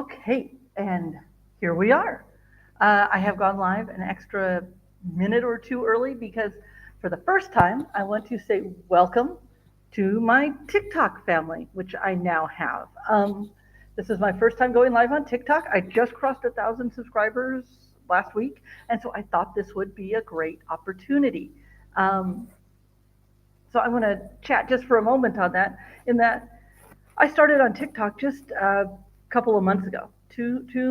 Okay, and here we are. I have gone live an extra minute or two early because for the first time, I want to say welcome to my TikTok family, which I now have. This is my first time going live on TikTok. I just crossed 1,000 subscribers last week, and so I thought this would be a great opportunity. Um, so I'm going to chat just for a moment on that. In that, I started on TikTok just a couple of months ago,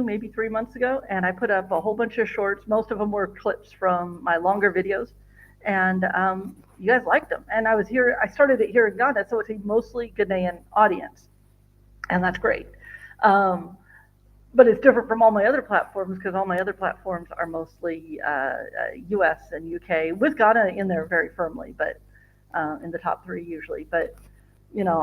maybe 3 months ago, and I put up a whole bunch of shorts. Most of them were clips from my longer videos, and you guys liked them. And I started it here in Ghana, so it's a mostly Ghanaian audience, and that's great. Um, but it's different from all my other platforms because all my other platforms are mostly US and UK, with Ghana in there very firmly, but in the top three usually. But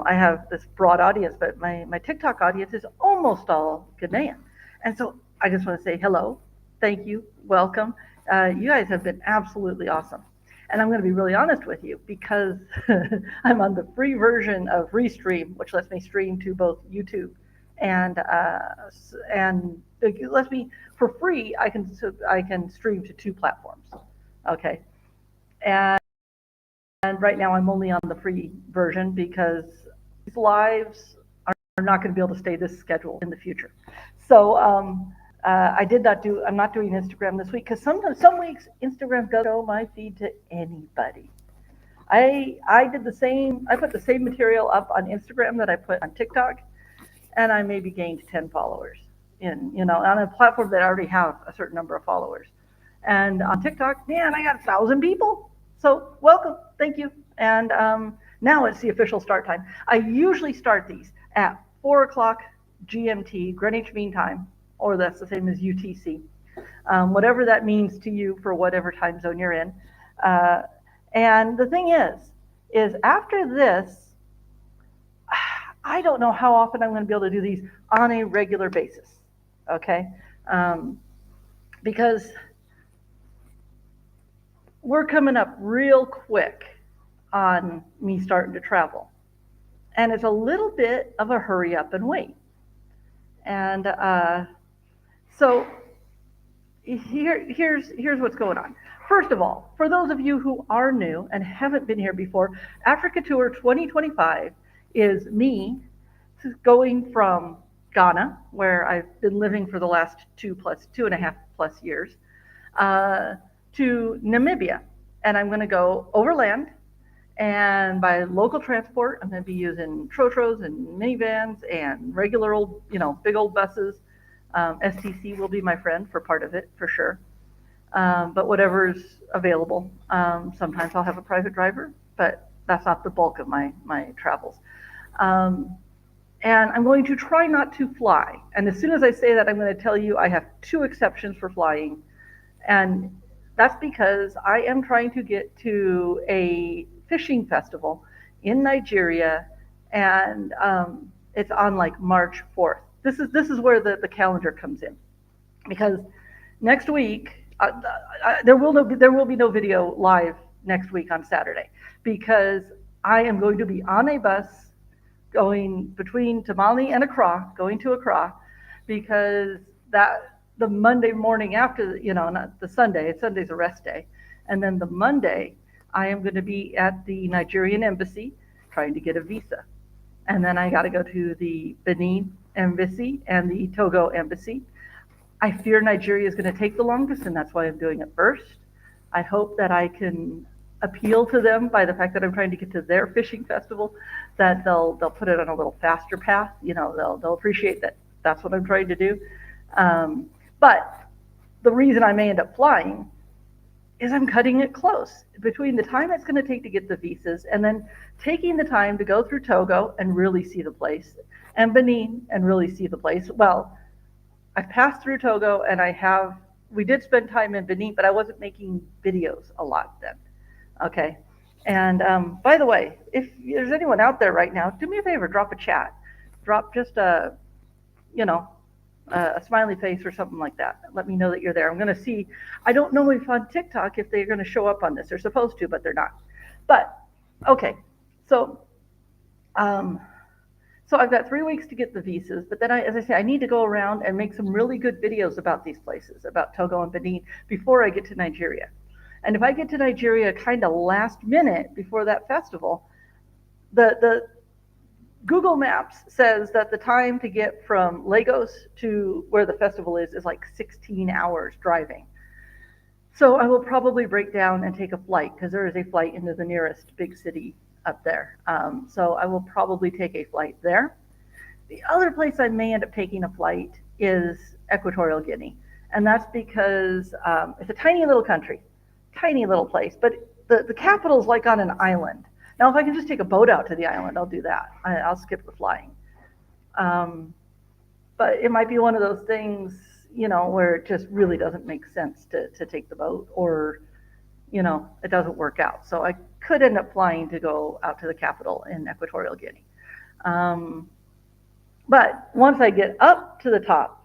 I have this broad audience, but my TikTok audience is almost all Ghanaian. And so I just want to say hello, thank you, welcome. You guys have been absolutely awesome. And I'm going to be really honest with you because I'm on the free version of Restream, which lets me stream to both YouTube and it lets me for free. I can stream to two platforms. Okay, and right now I'm only on the free version because these lives are not going to be able to stay this schedule in the future. So I'm not doing Instagram this week because sometimes some weeks Instagram doesn't show my feed to anybody. I did the same. I put the same material up on Instagram that I put on TikTok, and I maybe gained 10 followers on a platform that I already have a certain number of followers. And on TikTok, man, I got 1,000 people. So welcome, thank you. And now it's the official start time. I usually start these at 4 o'clock GMT, Greenwich Mean Time, or that's the same as UTC, whatever that means to you for whatever time zone you're in. And the thing is after this, I don't know how often I'm going to be able to do these on a regular basis, okay? Because we're coming up real quick on me starting to travel. And it's a little bit of a hurry up and wait. And so here's what's going on. First of all, for those of you who are new and haven't been here before, Africa Tour 2025 is me going from Ghana, where I've been living for the last 2.5+ years, to Namibia. And I'm going to go overland, and by local transport, I'm going to be using trotros and minivans and regular old, big old buses. STC will be my friend for part of it, for sure. But whatever's available. Sometimes I'll have a private driver, but that's not the bulk of my travels. And I'm going to try not to fly. And as soon as I say that, I'm going to tell you I have two exceptions for flying. And that's because I am trying to get to a fishing festival in Nigeria, and it's on like March 4th. This is where the calendar comes in, because next week there will be no video live next week on Saturday, because I am going to be on a bus going between Tamale and Accra, going to Accra, because the Monday morning after, not the Sunday, Sunday's a rest day, and then the Monday, I am going to be at the Nigerian embassy trying to get a visa. And then I got to go to the Benin embassy and the Togo embassy. I fear Nigeria is going to take the longest, and that's why I'm doing it first. I hope that I can appeal to them by the fact that I'm trying to get to their fishing festival, that they'll put it on a little faster path. They'll appreciate that that's what I'm trying to do. But the reason I may end up flying is I'm cutting it close between the time it's going to take to get the visas and then taking the time to go through Togo and really see the place, and Benin and really see the place. Well, I've passed through Togo, and we did spend time in Benin, but I wasn't making videos a lot then. Okay. And by the way, if there's anyone out there right now, do me a favor, drop a chat. Drop just a smiley face or something like that. Let me know that you're there. I'm going to see. I don't know if on TikTok if they're going to show up on this. They're supposed to, but they're not. But okay, so So I've got 3 weeks to get the visas, but then as I say, I need to go around and make some really good videos about these places, about Togo and Benin, before I get to Nigeria. And if I get to Nigeria kind of last minute before that festival, the Google Maps says that the time to get from Lagos to where the festival is like 16 hours driving. So I will probably break down and take a flight because there is a flight into the nearest big city up there. So I will probably take a flight there. The other place I may end up taking a flight is Equatorial Guinea. And that's because it's a tiny little country, tiny little place, but the capital is like on an island. Now, if I can just take a boat out to the island, I'll do that. I'll skip the flying. But it might be one of those things, where it just really doesn't make sense to take the boat, or, it doesn't work out. So I could end up flying to go out to the capital in Equatorial Guinea. But once I get up to the top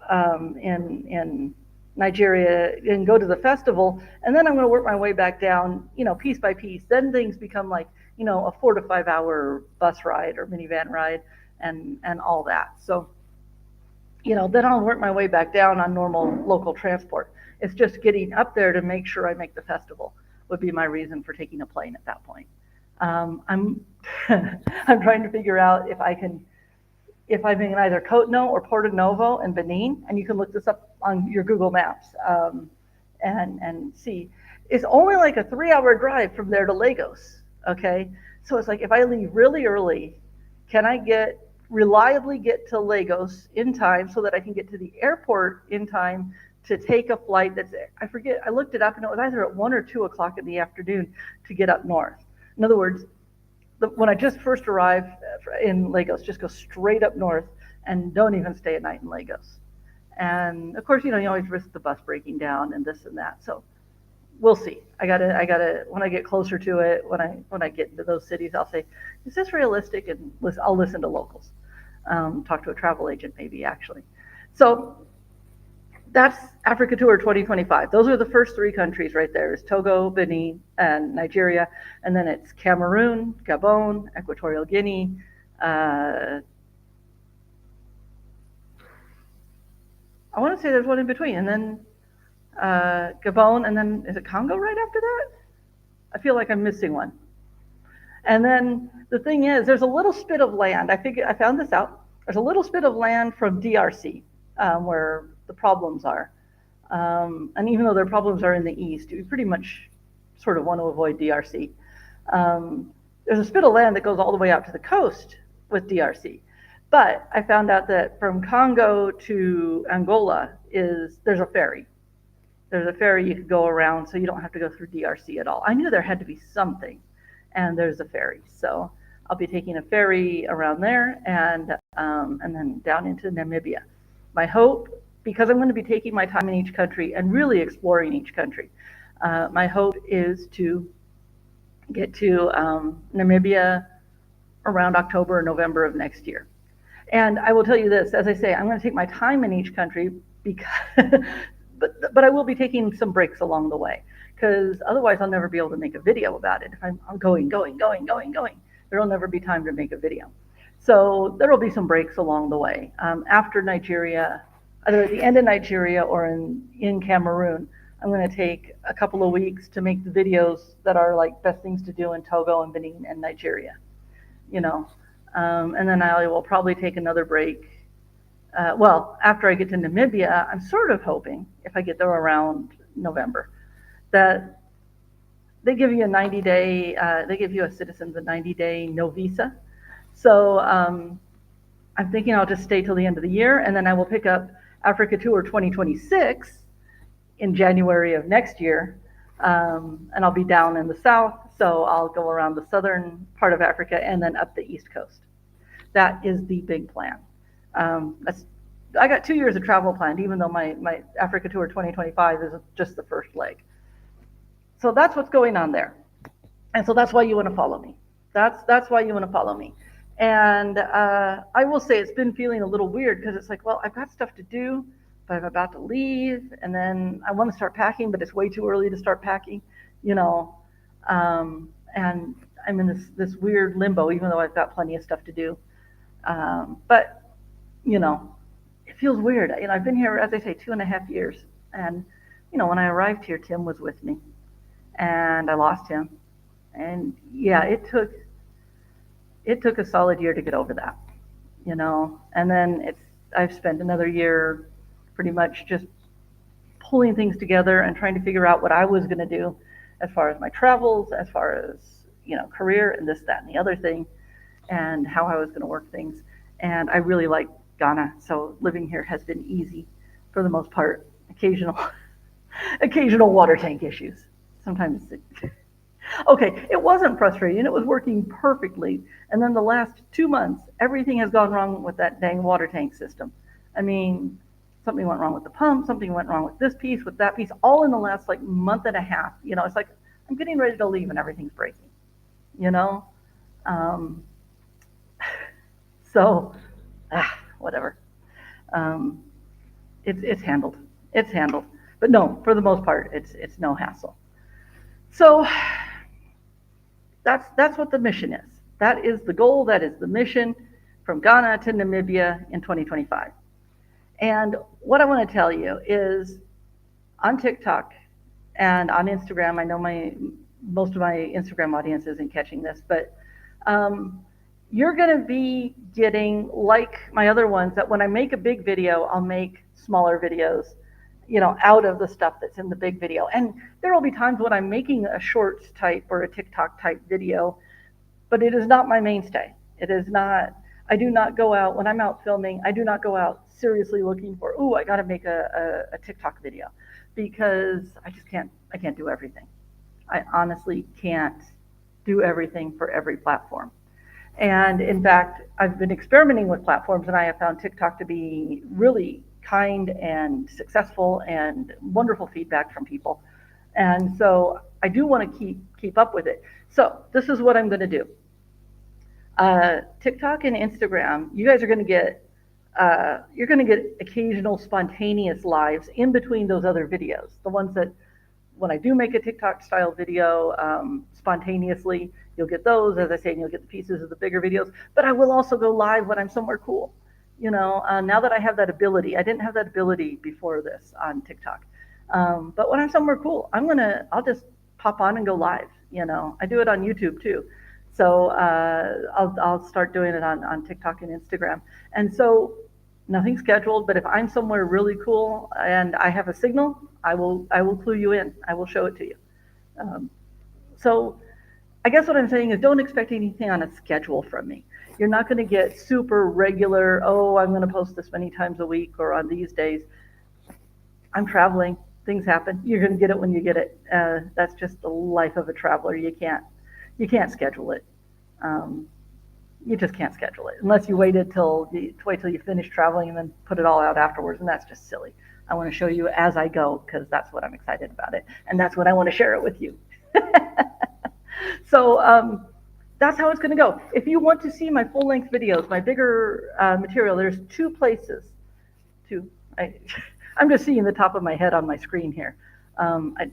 in Nigeria and go to the festival, and then I'm going to work my way back down, piece by piece. Then things become like, a 4 to 5 hour bus ride or minivan ride and all that. So, then I'll work my way back down on normal local transport. It's just getting up there to make sure I make the festival would be my reason for taking a plane at that point. I'm I'm trying to figure out if I'm in either Cotonou or Porto Novo in Benin, and you can look this up on your Google Maps and see. It's only like a 3-hour drive from there to Lagos, okay? So it's like if I leave really early, can I reliably get to Lagos in time so that I can get to the airport in time to take a flight I forget, I looked it up and it was either at 1 or 2 o'clock in the afternoon to get up north. In other words, when I just first arrived in Lagos, just go straight up north and don't even stay a night in Lagos. And of course, you always risk the bus breaking down and this and that. So we'll see. I gotta, when I get closer to it, when I get into those cities, I'll say, is this realistic? And I'll listen to locals, talk to a travel agent maybe actually. So that's Africa Tour 2025. Those are the first 3 countries right there. Is Togo, Benin, and Nigeria. And then it's Cameroon, Gabon, Equatorial Guinea. I want to say there's one in between. And then Gabon, and then is it Congo right after that? I feel like I'm missing one. And then the thing is, there's a little spit of land. I found this out. There's a little spit of land from DRC where the problems are. And even though their problems are in the east, we pretty much sort of want to avoid DRC. There's a spit of land that goes all the way out to the coast with DRC. But I found out that from Congo to Angola there's a ferry. There's a ferry you could go around, so you don't have to go through DRC at all. I knew there had to be something, and there's a ferry. So I'll be taking a ferry around there and then down into Namibia. My hope, because I'm going to be taking my time in each country and really exploring each country, my hope is to get to Namibia around October or November of next year. And I will tell you this, as I say, I'm going to take my time in each country because, but I will be taking some breaks along the way, because otherwise I'll never be able to make a video about it. If I'm going, there will never be time to make a video. So there will be some breaks along the way. After Nigeria, either at the end of Nigeria or in Cameroon, I'm going to take a couple of weeks to make the videos that are like best things to do in Togo and Benin and Nigeria, and then I will probably take another break. After I get to Namibia, I'm sort of hoping, if I get there around November, that they give you a 90-day, they give you as citizens a 90-day no visa. So I'm thinking I'll just stay till the end of the year, and then I will pick up Africa Tour 2026 in January of next year, and I'll be down in the south, so I'll go around the southern part of Africa and then up the east coast. That is the big plan. I got 2 years of travel planned, even though my Africa Tour 2025 is just the first leg. So that's what's going on there. And so that's why you want to follow me. That's why you want to follow me. And I will say it's been feeling a little weird because it's like, well, I've got stuff to do, but I'm about to leave, and then I want to start packing, but it's way too early to start packing, and I'm in this weird limbo, even though I've got plenty of stuff to do. But, you know, it feels weird. I've been here, as I say, 2.5 years. And, when I arrived here, Tim was with me and I lost him. And yeah, it took a solid year to get over that. And then I've spent another year pretty much just pulling things together and trying to figure out what I was going to do as far as my travels, as far as, career and this, that, and the other thing, and how I was going to work things. And I really like Ghana, so living here has been easy for the most part. Occasional water tank issues. Sometimes okay, it wasn't frustrating. It was working perfectly. And then the last 2 months, everything has gone wrong with that dang water tank system. I mean, something went wrong with the pump, something went wrong with this piece, with that piece, all in the last like month and a half. It's like I'm getting ready to leave and everything's breaking, you know? Um, so, whatever. Um, it's handled. It's handled. But no, for the most part, it's no hassle. So that's what the mission is. That is the goal. That is the mission from Ghana to Namibia in 2025. And what I want to tell you is on TikTok and on Instagram. I know most of my Instagram audience isn't catching this, but you're going to be getting, like my other ones, that when I make a big video, I'll make smaller videos, out of the stuff that's in the big video. And there will be times when I'm making a shorts type or a TikTok type video, but it is not my mainstay. It is not. I do not go out when I'm out filming. I do not go out seriously looking for, I got to make a TikTok video, because I just can't. I can't do everything. I honestly can't do everything for every platform. And in fact, I've been experimenting with platforms, and I have found TikTok to be really kind and successful, and wonderful feedback from people. And so I do want to keep up with it. So this is what I'm going to do. TikTok and Instagram, you guys are going to get you're going to get occasional spontaneous lives in between those other videos. The ones that, when I do make a TikTok style video spontaneously, you'll get those, as I say, and you'll get the pieces of the bigger videos. But I will also go live when I'm somewhere cool. Now that I have that ability, I didn't have that ability before this on TikTok. But when I'm somewhere cool, I'll just pop on and go live. I do it on YouTube too. So I'll start doing it on TikTok and Instagram. And so nothing scheduled, but if I'm somewhere really cool and I have a signal, I will clue you in. I will show it to you. So I guess what I'm saying is, don't expect anything on a schedule from me. You're not going to get super regular, I'm going to post this many times a week or on these days. I'm traveling. Things happen. You're going to get it when you get it. That's just the life of a traveler. You can't schedule it. You just can't schedule it unless you wait till you finish traveling and then put it all out afterwards, and that's just silly. I want to show you as I go, because that's what I'm excited about it, and that's what I want to share it with you. So that's how it's going to go. If you want to see my full-length videos, my bigger material, there's two places. I'm just seeing the top of my head on my screen here.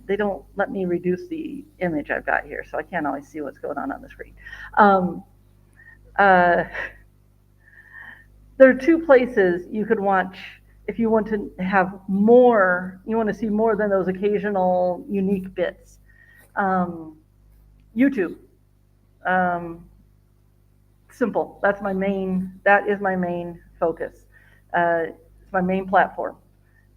They don't let me reduce the image I've got here, so I can't always see what's going on the screen. There are two places you could watch if you want to have more, you want to see more than those occasional unique bits. YouTube. Simple. That is my main focus. It's my main platform.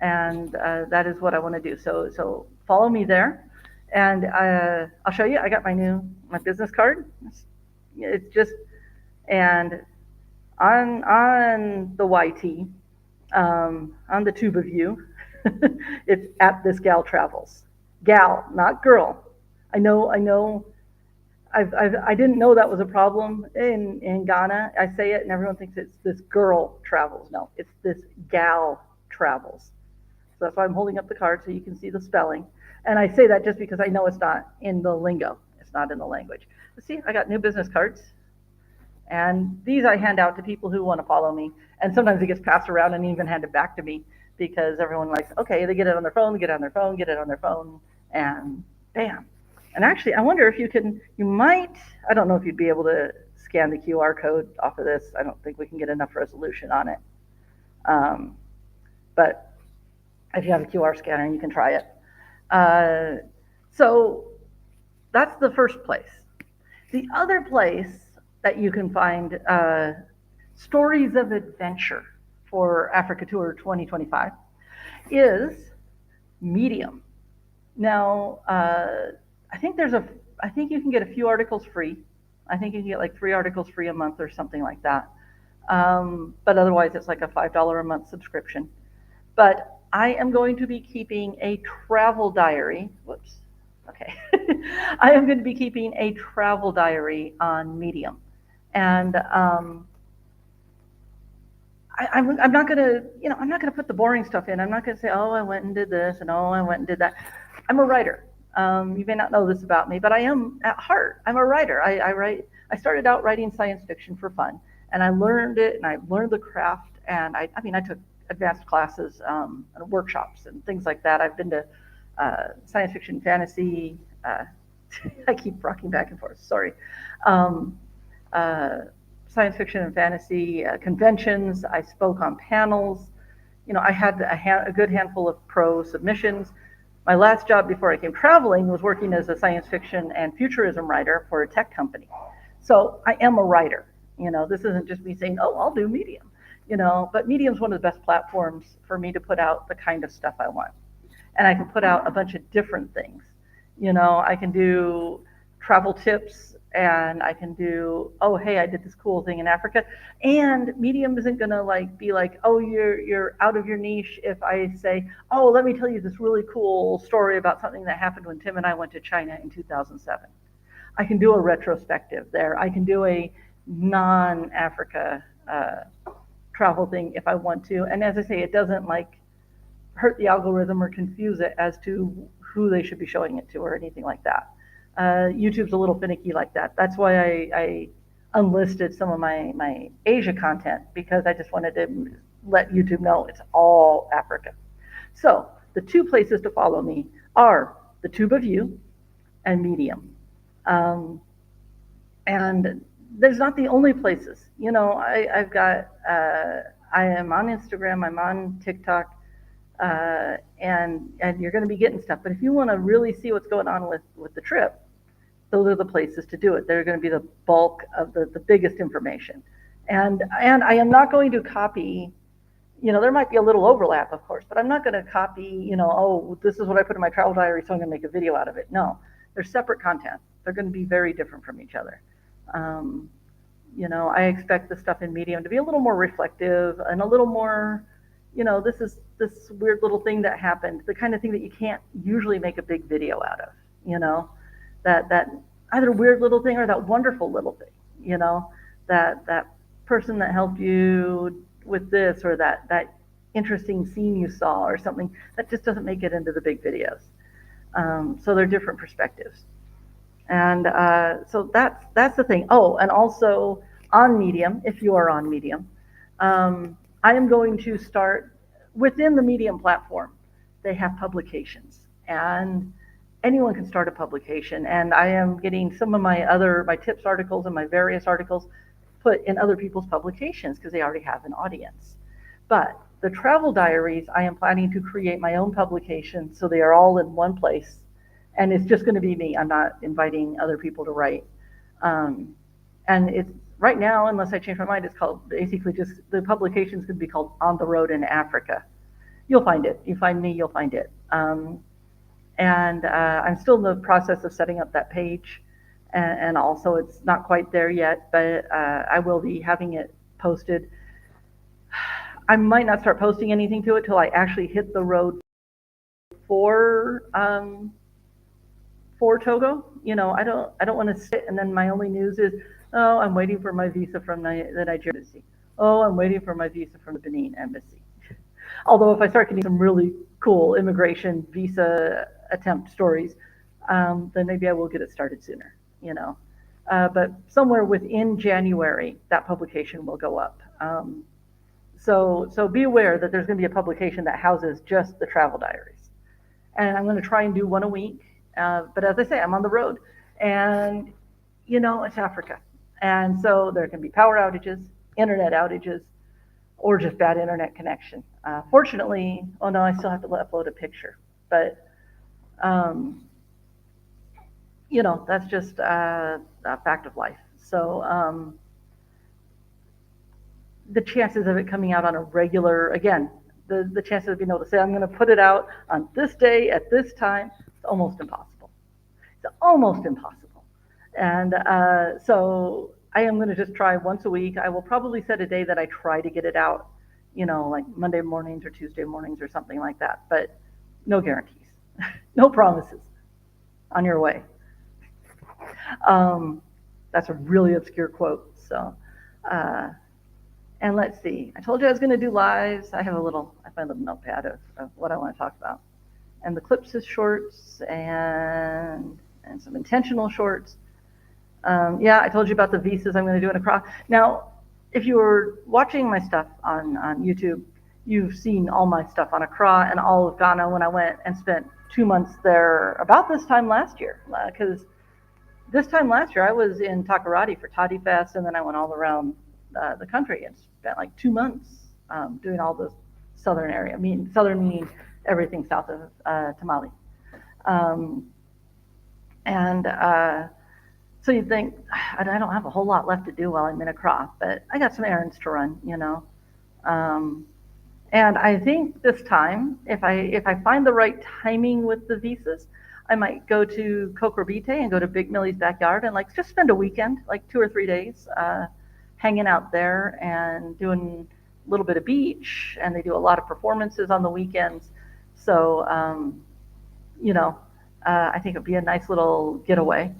And that is what I want to do. So follow me there, and I'll show you. I got my business card. It's just, and on the YT, on the tube of you, it's at This Gal Travels. Gal, not girl. I know. I didn't know that was a problem in Ghana. I say it and everyone thinks it's This Girl Travels. No, it's This Gal Travels. So that's why I'm holding up the card so you can see the spelling. And I say that just because I know it's not in the lingo. It's not in the language. But see, I got new business cards. And these I hand out to people who want to follow me. And sometimes it gets passed around and even handed back to me, because everyone likes, okay, they get it on their phone, get it on their phone, and bam. And actually, I wonder if you might, I don't know if you'd be able to scan the QR code off of this. I don't think we can get enough resolution on it. Um, but if you have a QR scanner, you can try it. So that's the first place. The other place that you can find stories of adventure for Africa Tour 2025 is Medium. Now, I think you can get a few articles free. I think you can get like 3 articles free a month or something like that. But otherwise, it's like a $5 a month subscription. But I am going to be keeping a travel diary. Whoops. Okay. I am going to be keeping a travel diary on Medium. And I'm not going to, I'm not going to put the boring stuff in. I'm not going to say, oh, I went and did this and oh, I went and did that. I'm a writer. You may not know this about me, but I am at heart. I'm a writer. I write. I started out writing science fiction for fun, and I learned it, and I learned the craft. And I took advanced classes, and workshops, and things like that. I've been to science fiction, fantasy. I keep rocking back and forth. Sorry. Science fiction and fantasy conventions. I spoke on panels. I had a good handful of pro submissions. My last job before I came traveling was working as a science fiction and futurism writer for a tech company. So I am a writer. This isn't just me saying, oh, I'll do Medium. But Medium's one of the best platforms for me to put out the kind of stuff I want. And I can put out a bunch of different things. I can do travel tips, and I can do, oh, hey, I did this cool thing in Africa. And Medium isn't gonna be like, oh, you're out of your niche if I say, oh, let me tell you this really cool story about something that happened when Tim and I went to China in 2007. I can do a retrospective there. I can do a non-Africa travel thing if I want to. And as I say, it doesn't hurt the algorithm or confuse it as to who they should be showing it to or anything like that. YouTube's a little finicky like that. That's why I unlisted some of my Asia content, because I just wanted to let YouTube know it's all Africa. So the 2 places to follow me are the Tube of You and Medium. And there's not the only places. I've got, I am on Instagram, I'm on TikTok, and you're going to be getting stuff. But if you want to really see what's going on with the trip, those are the places to do it. They're going to be the bulk of the biggest information. And I am not going to copy, there might be a little overlap, of course, but I'm not going to copy, oh, this is what I put in my travel diary, so I'm going to make a video out of it. No, they're separate content. They're going to be very different from each other. I expect the stuff in Medium to be a little more reflective and a little more, this is this weird little thing that happened, the kind of thing that you can't usually make a big video out of, that either weird little thing or that wonderful little thing, that person that helped you with this, or that interesting scene you saw or something that just doesn't make it into the big videos. So they're different perspectives. And so that's the thing. Oh, and also on Medium, if you are on Medium, I am going to start within the Medium platform. They have publications, and anyone can start a publication. And I am getting some of my tips articles and my various articles put in other people's publications because they already have an audience. But the travel diaries, I am planning to create my own publication, so they are all in one place. And it's just going to be me. I'm not inviting other people to write. And it's right now, unless I change my mind, it's called basically just, the publication's going to be called On the Road in Africa. You'll find it. You find me, you'll find it. And I'm still in the process of setting up that page. And also it's not quite there yet, but I will be having it posted. I might not start posting anything to it till I actually hit the road for Togo. I don't want to sit and then my only news is, oh, I'm waiting for my visa from the Nigerian embassy. Oh, I'm waiting for my visa from the Benin embassy. Although if I start getting some really cool immigration visa attempt stories, then maybe I will get it started sooner, But somewhere within January, that publication will go up. So be aware that there's going to be a publication that houses just the travel diaries. And I'm going to try and do one a week. But as I say, I'm on the road, and it's Africa, And so there can be power outages, internet outages, or just bad internet connection. Fortunately, oh no, I still have to upload a picture, but um, that's just a fact of life. So the chances of it coming out on a regular, again, the chances of being able to say, I'm going to put it out on this day at this time, it's almost impossible. It's almost impossible. And so I am going to just try once a week. I will probably set a day that I try to get it out, like Monday mornings or Tuesday mornings or something like that. But no guarantees, no promises on your way. That's a really obscure quote. So, and let's see. I told you I was going to do lives. I have my little notepad of what I want to talk about, and the clips is shorts and some intentional shorts. Yeah, I told you about the visas I'm going to do in Accra. Now, if you were watching my stuff on YouTube, you've seen all my stuff on Accra and all of Ghana when I went and spent 2 months there about this time last year. Because this time last year I was in Takoradi for Toddy Fest, and then I went all around the country and spent like 2 months doing all the southern area. Southern meaning everything south of Tamale. And so you'd think, I don't have a whole lot left to do while I'm in Accra, but I got some errands to run, And I think this time, if I find the right timing with the visas, I might go to Kokrobite and go to Big Millie's backyard and just spend a weekend, like 2 or 3 days, hanging out there and doing a little bit of beach. And they do a lot of performances on the weekends. So, I think it'd be a nice little getaway.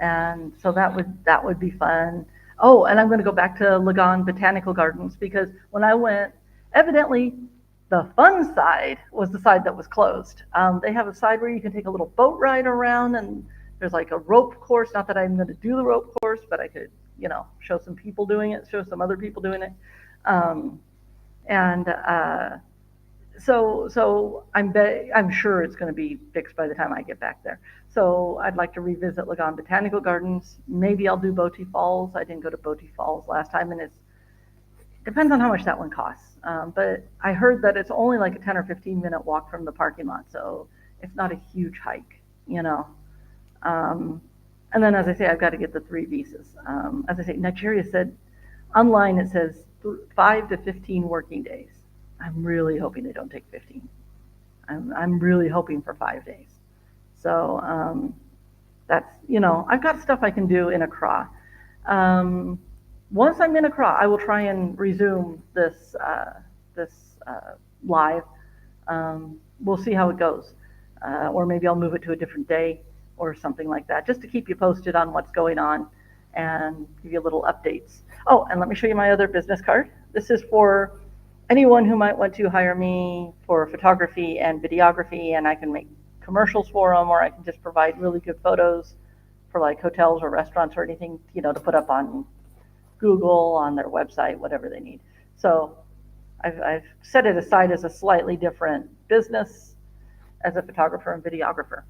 And so that would be fun. Oh, and I'm going to go back to Lagan Botanical Gardens, because when I went, evidently the fun side was the side that was closed. They have a side where you can take a little boat ride around, and there's like a rope course. Not that I'm going to do the rope course, but I could, show some people doing it, show some other people doing it. So I'm sure it's going to be fixed by the time I get back there. So I'd like to revisit Lagan Botanical Gardens. Maybe I'll do Boti Falls. I didn't go to Boti Falls last time, and it depends on how much that one costs. But I heard that it's only like a 10 or 15-minute walk from the parking lot, so it's not a huge hike, And then, as I say, I've got to get the 3 visas. As I say, Nigeria said, online it says 5 to 15 working days. I'm really hoping they don't take 15. I'm really hoping for 5 days. So that's, I've got stuff I can do in Accra. Once I'm in Accra, I will try and resume this live. We'll see how it goes. Or maybe I'll move it to a different day or something like that, just to keep you posted on what's going on and give you little updates. Oh, and let me show you my other business card. This is for anyone who might want to hire me for photography and videography, and I can make commercials for them, or I can just provide really good photos for like hotels or restaurants or anything, to put up on Google, on their website, whatever they need. So I've set it aside as a slightly different business as a photographer and videographer.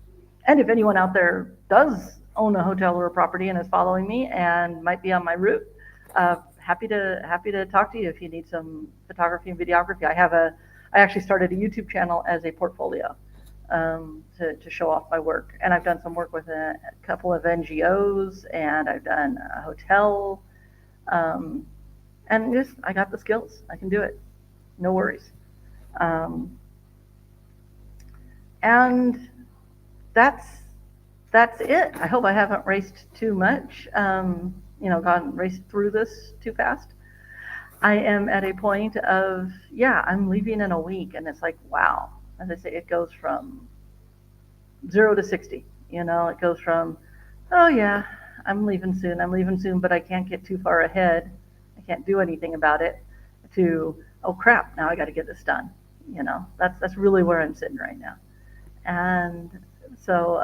And if anyone out there does own a hotel or a property and is following me and might be on my route, happy to talk to you if you need some photography and videography. I actually started a YouTube channel as a portfolio to show off my work, and I've done some work with a couple of NGOs, and I've done a hotel, and I got the skills. I can do it, no worries. And that's it. I hope I haven't raced too much. Raced through this too fast. I am at a point of, I'm leaving in a week, and it's like, wow. As I say, it goes from 0 to 60. It goes from, oh yeah, I'm leaving soon, but I can't get too far ahead. I can't do anything about it, to, oh crap, now I got to get this done. That's really where I'm sitting right now. And so,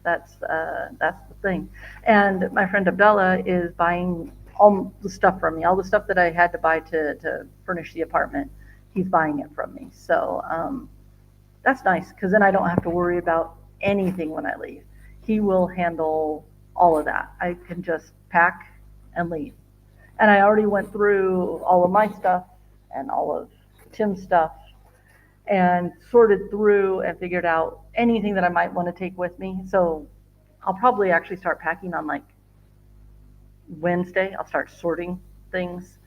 that's the thing. And my friend Abdullah is buying all the stuff from me, all the stuff that I had to buy to furnish the apartment. He's buying it from me. So that's nice, because then I don't have to worry about anything when I leave. He will handle all of that. I can just pack, and leave. And I already went through all of my stuff and all of Tim's stuff and sorted through and figured out anything that I might want to take with me. So I'll probably actually start packing on like Wednesday. I'll start sorting things.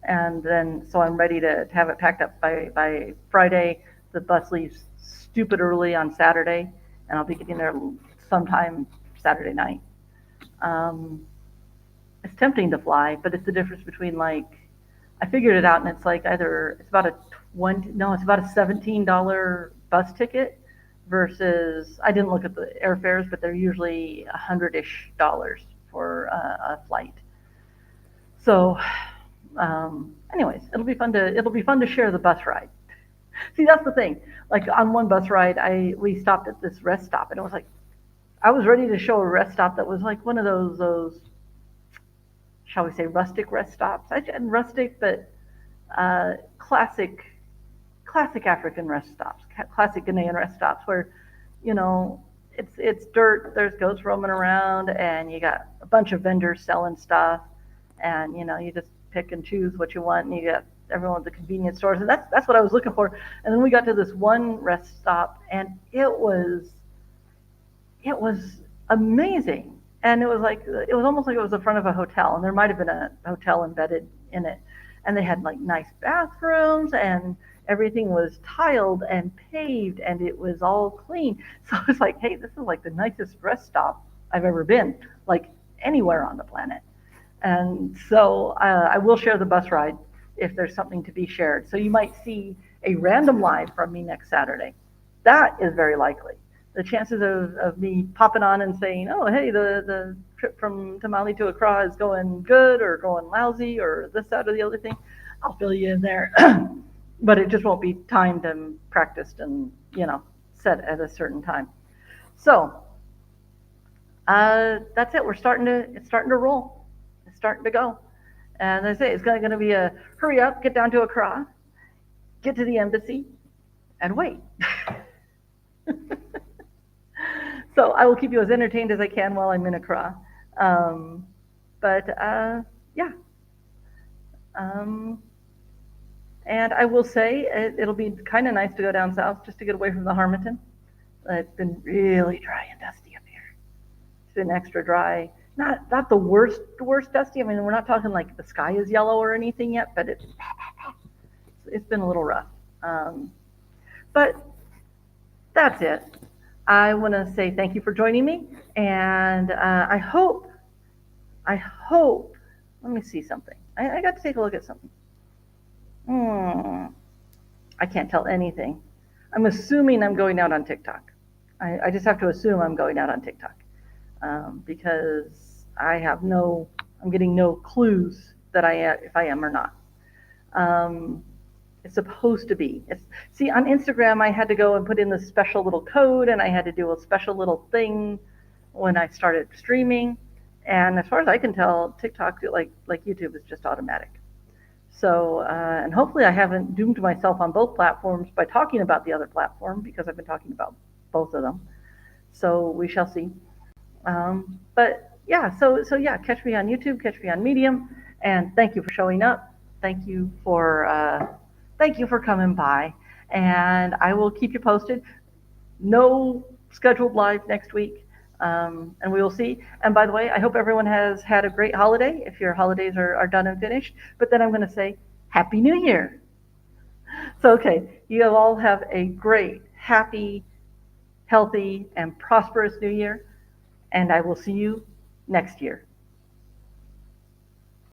And then, so I'm ready to have it packed up by Friday. The bus leaves stupid early on Saturday, and I'll be getting there sometime Saturday night. Um, it's tempting to fly, but it's the difference between like, I figured it out, and it's like either it's about a it's about a $17 bus ticket versus I didn't look at the airfares, but they're usually $100-ish for a flight. So, anyways, it'll be fun to share the bus ride. See, that's the thing. Like on one bus ride, we stopped at this rest stop, and it was like I was ready to show a rest stop that was like one of those shall we say rustic rest stops. And rustic, but classic African rest stops, classic Ghanaian rest stops where, you know, it's dirt, there's goats roaming around, and you got a bunch of vendors selling stuff, and you know, you just pick and choose what you want, and you got everyone at the convenience stores, and that's what I was looking for. And then we got to this one rest stop, and it was amazing. And it was almost like it was the front of a hotel, and there might have been a hotel embedded in it. And they had like nice bathrooms, and everything was tiled and paved, and it was all clean. So I was like, hey, this is like the nicest rest stop I've ever been, like anywhere on the planet. And so I will share the bus ride if there's something to be shared. So you might see a random live from me next Saturday. That is very likely. The chances of me popping on and saying, oh, hey, the trip from Tamale to Accra is going good or going lousy or this, that, or the other thing, I'll fill you in there. But it just won't be timed and practiced and, you know, set at a certain time. So that's it. It's starting to roll. It's starting to go. And as I say, it's going to be a hurry up, get down to Accra, get to the embassy, and wait. So I will keep you as entertained as I can while I'm in Accra. Yeah. And I will say it'll be kind of nice to go down south just to get away from the Harmattan. It's been really dry and dusty up here. It's been extra dry. Not the worst dusty. I mean, we're not talking like the sky is yellow or anything yet, but it's been a little rough. But that's it. I want to say thank you for joining me, and I hope, let me see something. I got to take a look at something. I can't tell anything. I'm assuming I'm going out on TikTok. I just have to assume I'm going out on TikTok because I'm getting no clues that if I am or not. It's supposed to be. See, on Instagram, I had to go and put in this special little code, and I had to do a special little thing when I started streaming. And as far as I can tell, TikTok, like YouTube, is just automatic. So, and hopefully I haven't doomed myself on both platforms by talking about the other platform, because I've been talking about both of them. So we shall see. But yeah, so yeah, catch me on YouTube, catch me on Medium, and thank you for showing up. Thank you for coming by, and I will keep you posted. No scheduled live next week, and we will see. And by the way, I hope everyone has had a great holiday, if your holidays are done and finished. But then I'm going to say Happy New Year. So, okay, you all have a great, happy, healthy, and prosperous New Year, and I will see you next year.